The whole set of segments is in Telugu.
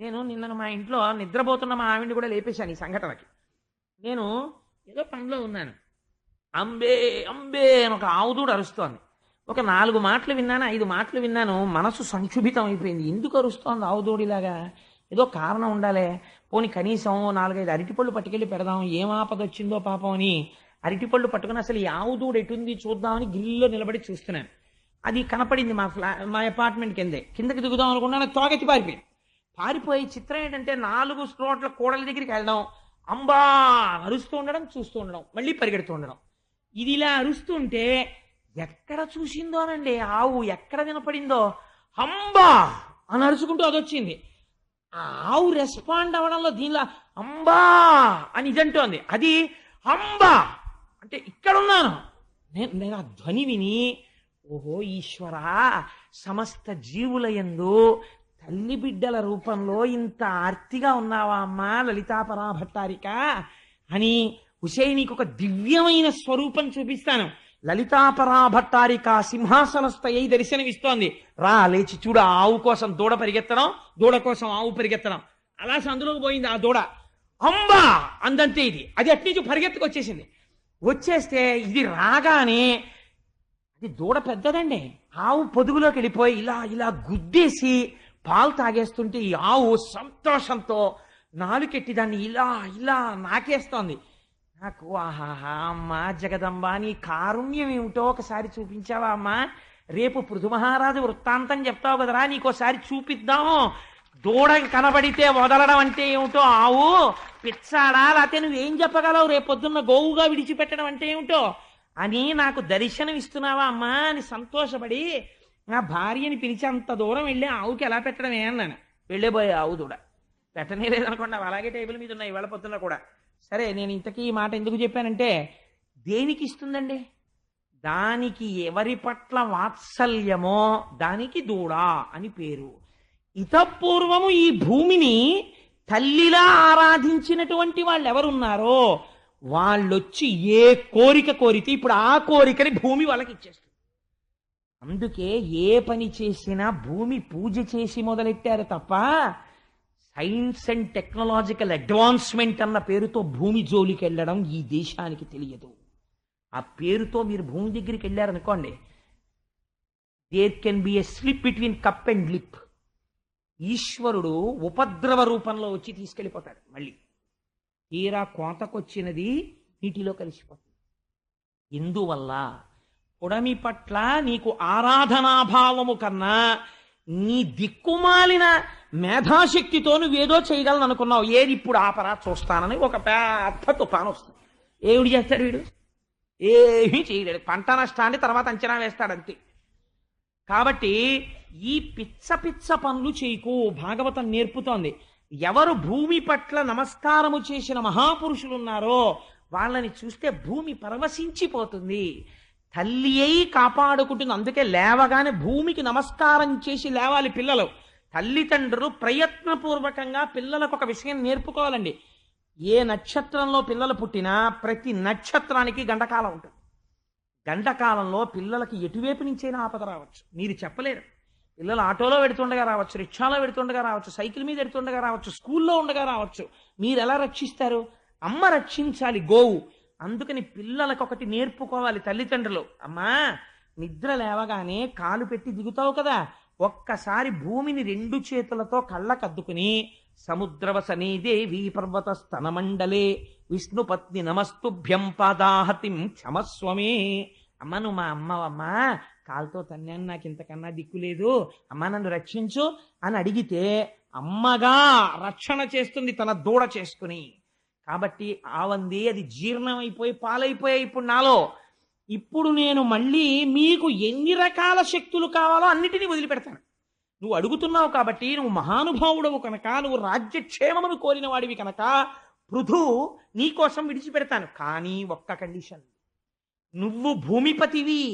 నిన్న మా ఇంట్లో నిద్రపోతున్న మా ఆవిడ్ని కూడా లేపేశాను ఈ సంఘటనకి. నేను ఏదో పనిలో ఉన్నాను. అంబే అంబే అని ఒక ఆవుదూడ అరుస్తోంది. ఒక 4 మాటలు విన్నాను, 5 మాటలు విన్నాను. మనసు సంక్షుభితం అయిపోయింది. ఎందుకు అరుస్తోంది ఆవుదూడిలాగా? ఏదో కారణం ఉండాలే. పోనీ కనీసం 4, 5 అరటిపళ్ళు పట్టుకెళ్ళి పెడదాం, ఏం ఆపద వచ్చిందో పాపం అని అరటిపళ్ళు పట్టుకుని అసలు ఈ ఆవుదూడ ఎటుంది చూద్దామని గ్రిల్లో నిలబడి చూస్తున్నాను. అది కనపడింది మా అపార్ట్మెంట్ కిందకి దిగుదాం అనుకున్నా, నాకు తోగెత్తి పారిపోయి చిత్రం ఏంటంటే 4 రోడ్ల కూడలి దగ్గరికి వెళ్ళడం, అంబా అరుస్తూ ఉండడం, చూస్తూ ఉండడం, మళ్ళీ పరిగెడుతూ ఉండడం. ఇది ఇలా అరుస్తుంటే ఎక్కడ చూసిందోనండి ఆవు, ఎక్కడ వినపడిందో అంబా అని అరుచుకుంటూ అదొచ్చింది. ఆ ఆవు రెస్పాండ్ అవ్వడంలో దీనిలో అంబా అని ఇదంటోంది. అది అంబా అంటే ఇక్కడున్నాను నేను. ఆ ధ్వని విని ఓహో ఈశ్వరా, సమస్త జీవుల యందు తల్లి బిడ్డల రూపంలో ఇంత ఆర్తిగా ఉన్నావా అమ్మా లలితాపరా భట్టారిక అని, ఉషే నీకు ఒక దివ్యమైన స్వరూపం చూపిస్తాను. లలితాపరా భట్టారిక సింహాసనస్థయ్యి దర్శనమిస్తోంది. రా లేచి చూడ. ఆవు కోసం దూడ పరిగెత్తడం, దూడ కోసం ఆవు పరిగెత్తడం. అలా సందులోకి పోయింది ఆ దూడ. అంబా అందంతే ఇది. అది అట్నుంచి పరిగెత్తుకొచ్చేసింది. వచ్చేస్తే ఇది రాగానే, అది దూడ పెద్దదండి, ఆవు పొదుగులోకి వెళ్ళిపోయి ఇలా ఇలా గుద్దేసి పాలు తాగేస్తుంటే ఈ ఆవు సంతోషంతో నాలుకెట్టి దాన్ని ఇలా ఇలా నాకేస్తోంది. నాకు ఆహాహా అమ్మా జగదంబ, నీ కారుణ్యం ఏమిటో ఒకసారి చూపించావా అమ్మా? రేపు పృథు మహారాజు వృత్తాంతం చెప్తావు కదరా, నీకోసారి చూపిద్దాం. దూడ కనబడితే వదలడం అంటే ఏమిటో, ఆవు పిచ్చాడా, లేకపోతే నువ్వేం చెప్పగలవు, రేపు పొద్దున్న గోవుగా విడిచిపెట్టడం అంటే ఏమిటో అని నాకు దర్శనం ఇస్తున్నావా అమ్మా అని సంతోషపడి నా భార్యని పిలిచి అంత దూరం వెళ్ళి ఆవుకి ఎలా పెట్టడమే అన్నాను. వెళ్ళిపోయే ఆవు దూడ పెట్టనే లేదనుకోండి, అలాగే టేబుల్ మీద ఉన్నాయి ఇవాళ పొద్దున్న కూడా. సరే, నేను ఇంతకీ ఈ మాట ఎందుకు చెప్పానంటే, దేనికి ఇస్తుందండి? దానికి ఎవరి పట్ల వాత్సల్యమో దానికి దూడ అని పేరు. ఇతపూర్వము ఈ భూమిని తల్లిలా ఆరాధించినటువంటి వాళ్ళు ఎవరున్నారో వాళ్ళొచ్చి ఏ కోరిక కోరితే ఇప్పుడు ఆ కోరికని భూమి వాళ్ళకి ఇచ్చేస్తుంది. అందుకే ఏ పని చేసినా భూమి పూజ చేసి మొదలెట్టారు తప్ప సైన్స్ అండ్ టెక్నాలజికల్ అడ్వాన్స్మెంట్ అన్న పేరుతో భూమి జోలికి వెళ్ళడం ఈ దేశానికి తెలియదు. ఆ పేరుతో మీరు భూమి దగ్గరికి వెళ్ళారనుకోండి, there can be a slip between cup and lip. ఈశ్వరుడు ఉపద్రవ రూపంలో వచ్చి తీసుకెళ్ళిపోతాడు. మళ్ళీ తీరా కోతకొచ్చినది నీటిలో కలిసిపోతుంది. ఎందువల్ల? పుడమి పట్ల నీకు ఆరాధనాభావము కన్నా నీ దిక్కుమాలిన మేధాశక్తితో నువ్వేదో చేయగలను అనుకున్నావు. ఏది ఇప్పుడు ఆపరా చూస్తానని ఒక పెద్ద తుఫాను వస్తుంది. ఏమిడి చేస్తాడు వీడు? ఏమీ చేయలేడు. పంట నష్టాన్ని తర్వాత అంచనా వేస్తాడంతే. కాబట్టి ఈ పిచ్చ పిచ్చ పనులు చేయకు, భాగవతం నేర్పుతోంది. ఎవరు భూమి పట్ల నమస్కారము చేసిన మహాపురుషులున్నారో వాళ్ళని చూస్తే భూమి పరవశించిపోతుంది. తల్లి అయి కాపాడుకుంటుంది. అందుకే లేవగానే భూమికి నమస్కారం చేసి లేవాలి పిల్లలు. తల్లిదండ్రులు ప్రయత్నపూర్వకంగా పిల్లలకు ఒక విషయం నేర్పుకోవాలండి. ఏ నక్షత్రంలో పిల్లలు పుట్టినా ప్రతి నక్షత్రానికి గండకాలం ఉంటుంది. గండకాలంలో పిల్లలకి ఎటువైపు నుంచైనా ఆపద రావచ్చు, మీరు చెప్పలేరు. పిల్లలు ఆటోలో పెడుతుండగా రావచ్చు, రిక్షాలో పెడుతుండగా రావచ్చు, సైకిల్ మీద పెడుతుండగా రావచ్చు, స్కూల్లో ఉండగా రావచ్చు. మీరు ఎలా రక్షిస్తారు? అమ్మ రక్షించాలి గోవు. అందుకని పిల్లలకు ఒకటి నేర్పుకోవాలి తల్లిదండ్రులు. అమ్మా, నిద్ర లేవగానే కాలు పెట్టి దిగుతావు కదా, ఒక్కసారి భూమిని 2 చేతులతో కళ్ళకద్దుకుని సముద్రవసనే దేవీ పర్వత స్తనమండలే విష్ణుపత్ని నమస్తుభ్యం పాదాహతిం క్షమస్వమే. అమ్మ, నువ్వు మా అమ్మవమ్మా, కాలుతో తన్నాను, నాకు ఇంతకన్నా దిక్కు లేదు, అమ్మ నన్ను రక్షించు అని అడిగితే అమ్మగా రక్షణ చేస్తుంది తన దూడ చేసుకుని. కాబట్టి ఆవంది అది జీర్ణమైపోయి పాలైపోయాయి ఇప్పుడు నాలో. ఇప్పుడు నేను మళ్ళీ మీకు ఎన్ని రకాల శక్తులు కావాలో అన్నిటినీ వదిలిపెడతాను. నువ్వు అడుగుతున్నావు కాబట్టి, నువ్వు మహానుభావుడవు కనుక, నువ్వు రాజ్యక్షేమమును కోరిన వాడివి కనుక పృథు నీకోసం విడిచిపెడతాను. కానీ ఒక్క కండిషన్, నువ్వు భూమిపతివి.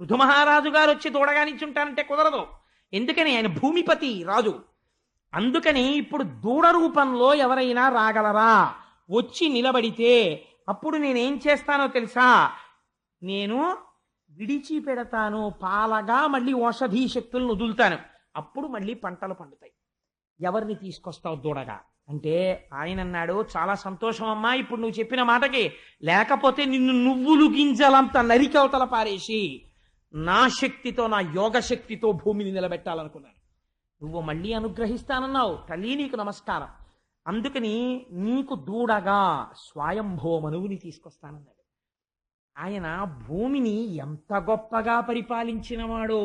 పృథు మహారాజు గారు వచ్చి దూడగా నించుంటానంటే కుదరదు. ఎందుకని? ఆయన భూమిపతి రాజు. అందుకని ఇప్పుడు దూడ రూపంలో ఎవరైనా రాగలరా? వచ్చి నిలబడితే అప్పుడు నేనేం చేస్తానో తెలుసా? నేను విడిచిపెడతాను, పాలగా మళ్ళీ ఔషధీ శక్తులను వదులుతాను. అప్పుడు మళ్ళీ పంటలు పండుతాయి. ఎవరిని తీసుకొస్తావు దూడగా అంటే ఆయన అన్నాడు, చాలా సంతోషం అమ్మా, ఇప్పుడు నువ్వు చెప్పిన మాటకి, లేకపోతే నిన్ను నువ్వులు గింజలంత నరికవతల పారేసి నా శక్తితో, నా యోగ శక్తితో భూమిని నిలబెట్టాలనుకున్నాను. నువ్వు మళ్ళీ అనుగ్రహిస్తానన్నావు, తల్లి నీకు నమస్కారం. అందుకని నీకు దూడగా స్వయంభోమనువుని తీసుకొస్తానన్నాడు. ఆయన భూమిని ఎంత గొప్పగా పరిపాలించినవాడో.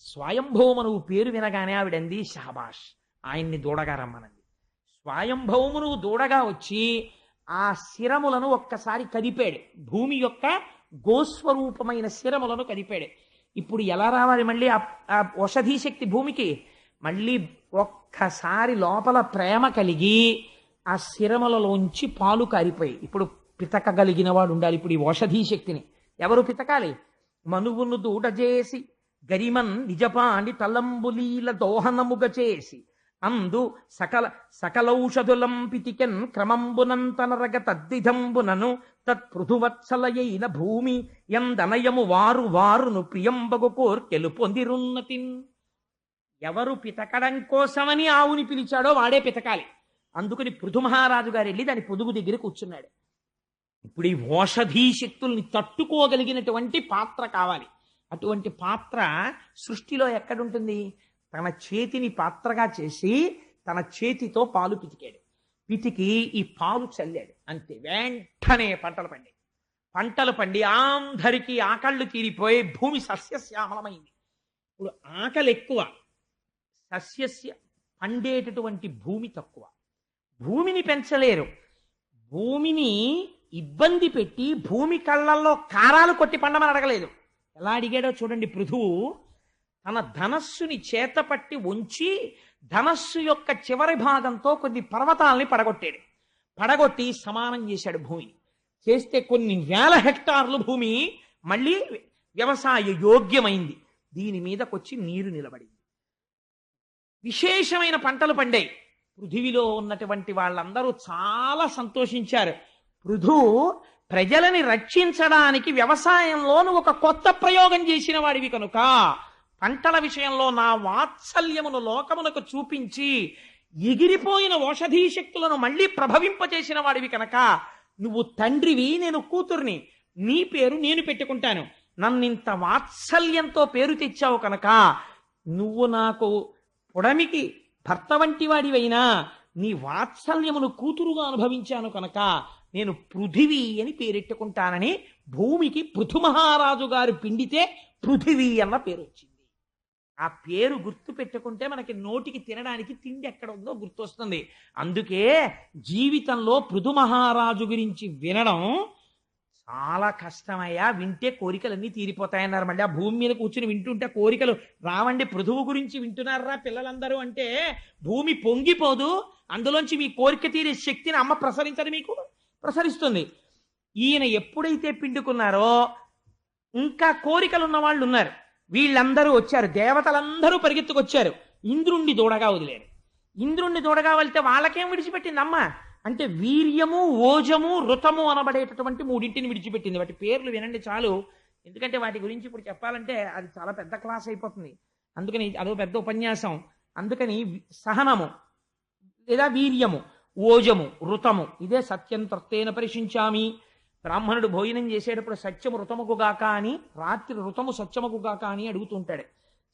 స్వయంభౌమనువు పేరు వినగానే ఆవిడంది, షాబాష్, ఆయన్ని దూడగా రమ్మనంది. స్వయంభౌమనువు దూడగా వచ్చి ఆ శిరములను ఒక్కసారి కదిపాడు, భూమి యొక్క గోస్వరూపమైన శిరములను కదిపాడు. ఇప్పుడు ఎలా రావాలి మళ్ళీ ఆ ఔషధీ శక్తి భూమికి? మళ్ళీ ఒక్కసారి లోపల ప్రేమ కలిగి ఆ శిరములలోంచి పాలు కారిపోయి, ఇప్పుడు పితకగలిగిన వాడు ఉండాలి. ఇప్పుడు ఈ ఔషధీ శక్తిని ఎవరు పితకాలి? మనువును దూడజేసి గరిమన్ నిజపాండి తలంబులీల దోహనముగ చేసి అందు సకలౌషధులం పితికెన్ క్రమంబునంతనరగ తద్దిధంబునను తత్పృథువత్సలయైన భూమి ఎందనయము వారు వారును ప్రియంబగు కోర్కెలు పొందిరున్నతిన్. ఎవరు పితకడం కోసమని ఆవుని పిలిచాడో వాడే పితకాలి. అందుకని పృథు మహారాజు గారు వెళ్ళి దాని పొదుగు దగ్గర కూర్చున్నాడు. ఇప్పుడు ఈ ఔషధీ శక్తుల్ని తట్టుకోగలిగినటువంటి పాత్ర కావాలి. అటువంటి పాత్ర సృష్టిలో ఎక్కడుంటుంది? తన చేతిని పాత్రగా చేసి తన చేతితో పాలు పితికాడు. పితికి ఈ పాలు చల్లాడు, అంతే. వెంటనే పంటలు పండి అందరికీ ఆకళ్ళు తీరిపోయి భూమి సస్యశ్యామలమైంది. ఇప్పుడు ఆకలి ఎక్కువ, సస్యస్య పండేటటువంటి భూమి తక్కువ. భూమిని పెంచలేరు, భూమిని ఇబ్బంది పెట్టి భూమి కళ్ళల్లో కారాలు కొట్టి పండమని అడగలేదు. ఎలా అడిగాడో చూడండి. పృథువు తన ధనస్సుని చేతపట్టి ఉంచి ధనస్సు యొక్క చివరి భాగంతో కొన్ని పర్వతాలని పడగొట్టి సమానం చేశాడు భూమిని. చేస్తే కొన్ని వేల హెక్టార్లు భూమి మళ్ళీ వ్యవసాయ యోగ్యమైంది. దీని మీదకొచ్చి నీరు నిలబడింది, విశేషమైన పంటలు పండాయి. పృథివిలో ఉన్నటువంటి వాళ్ళందరూ చాలా సంతోషించారు. పృథువు ప్రజలని రక్షించడానికి వ్యవసాయంలోను ఒక కొత్త ప్రయోగం చేసిన వాడివి కనుక, పంటల విషయంలో నా వాత్సల్యమును లోకమునకు చూపించి ఎగిరిపోయిన ఔషధీ శక్తులను మళ్ళీ ప్రభవింపచేసిన వాడివి కనుక, నువ్వు తండ్రివి, నేను కూతుర్ని, నీ పేరు నేను పెట్టుకుంటాను. నన్నింత వాత్సల్యంతో పేరు తెచ్చావు కనుక, నువ్వు నాకు పుడమికి భర్త వంటి వాడివైనా నీ వాత్సల్యమును కూతురుగా అనుభవించాను కనుక నేను పృథివీ అని పేరెట్టుకుంటానని భూమికి పృథు మహారాజు గారు పిండితే పృథివీ అన్న పేరు వచ్చింది. ఆ పేరు గుర్తు పెట్టుకుంటే మనకి నోటికి తినడానికి తిండి ఎక్కడ ఉందో గుర్తొస్తుంది. అందుకే జీవితంలో పృథు మహారాజు గురించి వినడం చాలా కష్టమయ్యా. వింటే కోరికలన్నీ తీరిపోతాయన్నారు. మళ్ళీ ఆ భూమి మీద కూర్చుని వింటుంటే కోరికలు రావండి. పృథువు గురించి వింటున్నారా పిల్లలందరూ అంటే భూమి పొంగిపోదు, అందులోంచి మీ కోరిక తీరే శక్తిని అమ్మ ప్రసరించదు, మీకు ప్రసరిస్తుంది. ఈయన ఎప్పుడైతే పిండుకున్నారో ఇంకా కోరికలు ఉన్న వాళ్ళు ఉన్నారు, వీళ్ళందరూ వచ్చారు, దేవతలందరూ పరిగెత్తుకొచ్చారు. ఇంద్రుణ్ణి దూడగా వదిలేరు. ఇంద్రుణ్ణి దూడగా వెళ్తే వాళ్ళకేం విడిచిపెట్టింది అమ్మ అంటే వీర్యము, ఓజము, ఋతము అనబడేటటువంటి మూడింటిని విడిచిపెట్టింది. వాటి పేర్లు వినండి చాలు, ఎందుకంటే వాటి గురించి ఇప్పుడు చెప్పాలంటే అది చాలా పెద్ద క్లాస్ అయిపోతుంది. అందుకని అదో పెద్ద ఉపన్యాసం. అందుకని సహనము లేదా వీర్యము, ఓజము, ఋతము, ఇదే సత్యం త్రత్తేన పరిశించామి. బ్రాహ్మణుడు భోజనం చేసేటప్పుడు సత్యము ఋతముకుగాక అని, రాత్రి ఋతము సత్యముకుగాక అని అడుగుతుంటాడు.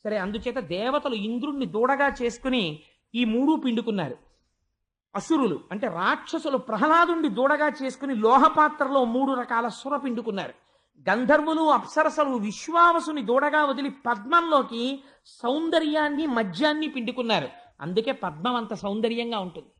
సరే, అందుచేత దేవతలు ఇంద్రుణ్ణి దూడగా చేసుకుని ఈ మూడు పిండుకున్నారు. అసురులు అంటే రాక్షసులు ప్రహ్లాదుని దూడగా చేసుకుని లోహపాత్రలో 3 రకాల సుర పిండుకున్నారు. గంధర్వులు, అప్సరసలు విశ్వావసుని దూడగా వదిలి పద్మంలోకి సౌందర్యాన్ని, మద్యాన్ని పిండుకున్నారు. అందుకే పద్మం అంత సౌందర్యంగా ఉంటుంది.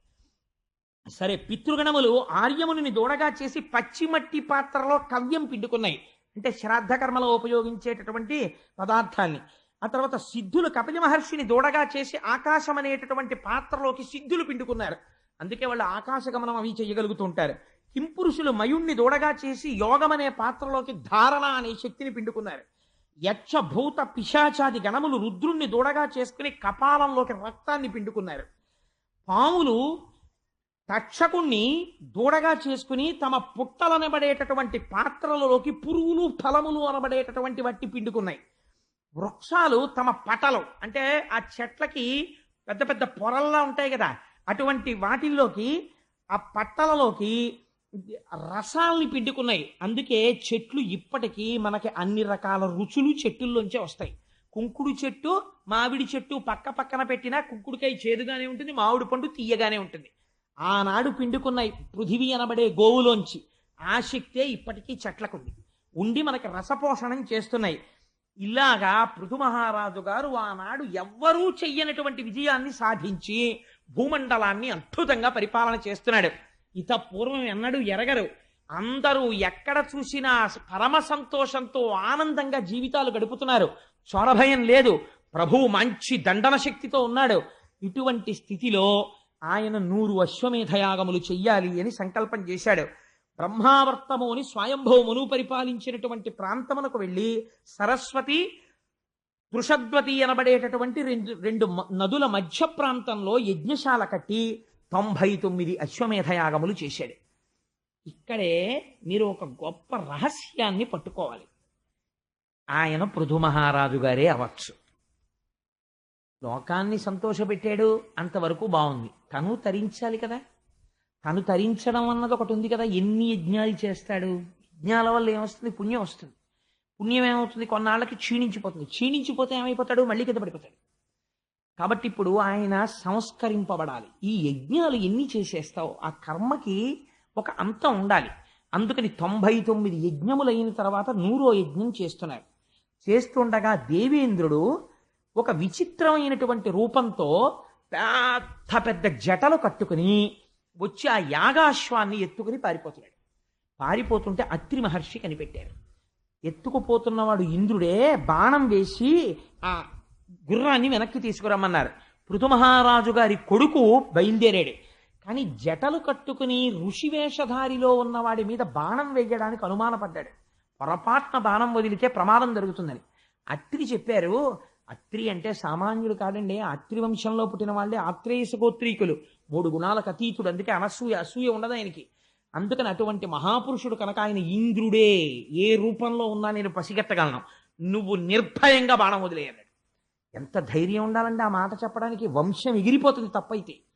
సరే, పితృగణములు ఆర్యముని దూడగా చేసి పచ్చిమట్టి పాత్రలో కవ్యం పిండుకున్నాయి, అంటే శ్రాద్ధ కర్మలో ఉపయోగించేటటువంటి పదార్థాన్ని. ఆ తర్వాత సిద్ధులు కపిల మహర్షిని దూడగా చేసి ఆకాశం అనేటటువంటి పాత్రలోకి సిద్ధులు పిండుకున్నారు. అందుకే వాళ్ళు ఆకాశగమనం అవి చేయగలుగుతుంటారు. కింపురుషులు మయుణ్ణి దూడగా చేసి యోగం అనే పాత్రలోకి ధారణ అనే శక్తిని పిండుకున్నారు. యక్ష భూత పిశాచాది గణములు రుద్రుణ్ణి దూడగా చేసుకుని కపాలంలోకి రక్తాన్ని పిండుకున్నారు. పాములు తక్షకుణ్ణి దూడగా చేసుకుని తమ పుట్టలనబడేటటువంటి పాత్రలలోకి పురుగులు, ఫలములు అనబడేటటువంటి వాటిని పిండుకున్నాయి. వృక్షాలు తమ పటలు అంటే ఆ చెట్లకి పెద్ద పెద్ద పొరల్లా ఉంటాయి కదా, అటువంటి వాటిల్లోకి ఆ పట్టలలోకి రసాల్ని పిండుకున్నాయి. అందుకే చెట్లు ఇప్పటికీ మనకి అన్ని రకాల రుచులు చెట్టుల్లోంచే వస్తాయి. కుంకుడు చెట్టు, మామిడి చెట్టు పక్క పక్కన పెట్టినా కుంకుడుకాయ చేదుగానే ఉంటుంది, మామిడి పండు తీయగానే ఉంటుంది. ఆనాడు పిండుకున్నాయి పృథివీ అనబడే గోవులోంచి. ఆ శక్తే ఇప్పటికీ చెట్లకుంది, ఉండి మనకి రసపోషణం చేస్తున్నాయి. ఇలాగా పృథు మహారాజు గారు ఆనాడు ఎవ్వరూ చెయ్యనటువంటి విజయాన్ని సాధించి భూమండలాన్ని అద్భుతంగా పరిపాలన చేస్తున్నాడు. ఇత పూర్వం ఎన్నడూ ఎరగరు. అందరూ ఎక్కడ చూసినా పరమ సంతోషంతో ఆనందంగా జీవితాలు గడుపుతున్నారు. చొరభయం లేదు. ప్రభువు మంచి దండన శక్తితో ఉన్నాడు. ఇటువంటి స్థితిలో ఆయన 100 అశ్వమేధయాగములు చెయ్యాలి అని సంకల్పం చేశాడు. బ్రహ్మావర్తముని స్వయంభవమును పరిపాలించినటువంటి ప్రాంతమునకు వెళ్ళి సరస్వతి, వృషద్వతి అనబడేటటువంటి రెండు నదుల మధ్య ప్రాంతంలో యజ్ఞశాల కట్టి 99 అశ్వమేధయాగములు చేశాడు. ఇక్కడే మీరు ఒక గొప్ప రహస్యాన్ని పట్టుకోవాలి. ఆయన పృథు మహారాజు గారే అవచ్చు. లోకాన్ని సంతోషపెట్టాడు, అంతవరకు బాగుంది. తను తరించాలి కదా. తను తరించడం అన్నది ఒకటి ఉంది కదా. ఎన్ని యజ్ఞాలు చేస్తాడు? యజ్ఞాల వల్ల ఏమొస్తుంది? పుణ్యం వస్తుంది. పుణ్యం ఏమవుతుంది? కొన్నాళ్ళకి క్షీణించిపోతుంది. క్షీణించిపోతే ఏమైపోతాడు? మళ్ళీ కింద పడిపోతాడు. కాబట్టి ఇప్పుడు ఆయన సంస్కరింపబడాలి. ఈ యజ్ఞాలు ఎన్ని చేసేస్తావు? ఆ కర్మకి ఒక అంతం ఉండాలి. అందుకని 99 యజ్ఞములైన తర్వాత 100వ యజ్ఞం చేస్తున్నారు. చేస్తుండగా దేవేంద్రుడు ఒక విచిత్రమైనటువంటి రూపంతో పెద్ద పెద్ద జటలు కట్టుకుని వచ్చి ఆ యాగాశ్వాన్ని ఎత్తుకుని పారిపోతున్నాడు. పారిపోతుంటే అత్రి మహర్షి కనిపెట్టారు. ఎత్తుకుపోతున్నవాడు ఇంద్రుడే. బాణం వేసి ఆ గుర్రాన్ని వెనక్కి తీసుకురమ్మన్నారు. పృథు మహారాజు గారి కొడుకు బయలుదేరాడు. కానీ జటలు కట్టుకుని ఋషివేషధారిలో ఉన్నవాడి మీద బాణం వేయడానికి అనుమానపడ్డాడు. పొరపాటున బాణం వదిలితే ప్రమాదం జరుగుతుందని అత్రి చెప్పారు. అత్రి అంటే సామాన్యుడు కాదండి. అత్రి వంశంలో పుట్టిన వాళ్ళే ఆత్రేయస గోత్రీకులు. 3 గుణాలకు అతీతుడు. అందుకే అసూయ ఉండదు ఆయనకి. అందుకని అటువంటి మహాపురుషుడు కనుక ఆయన ఇంద్రుడే. ఏ రూపంలో ఉన్నా నేను పసిగట్టగలను, నువ్వు నిర్భయంగా బాణం వదిలేయన్నాడు. ఎంత ధైర్యం ఉండాలండి ఆ మాట చెప్పడానికి. వంశం ఎగిరిపోతుంది తప్పైతే.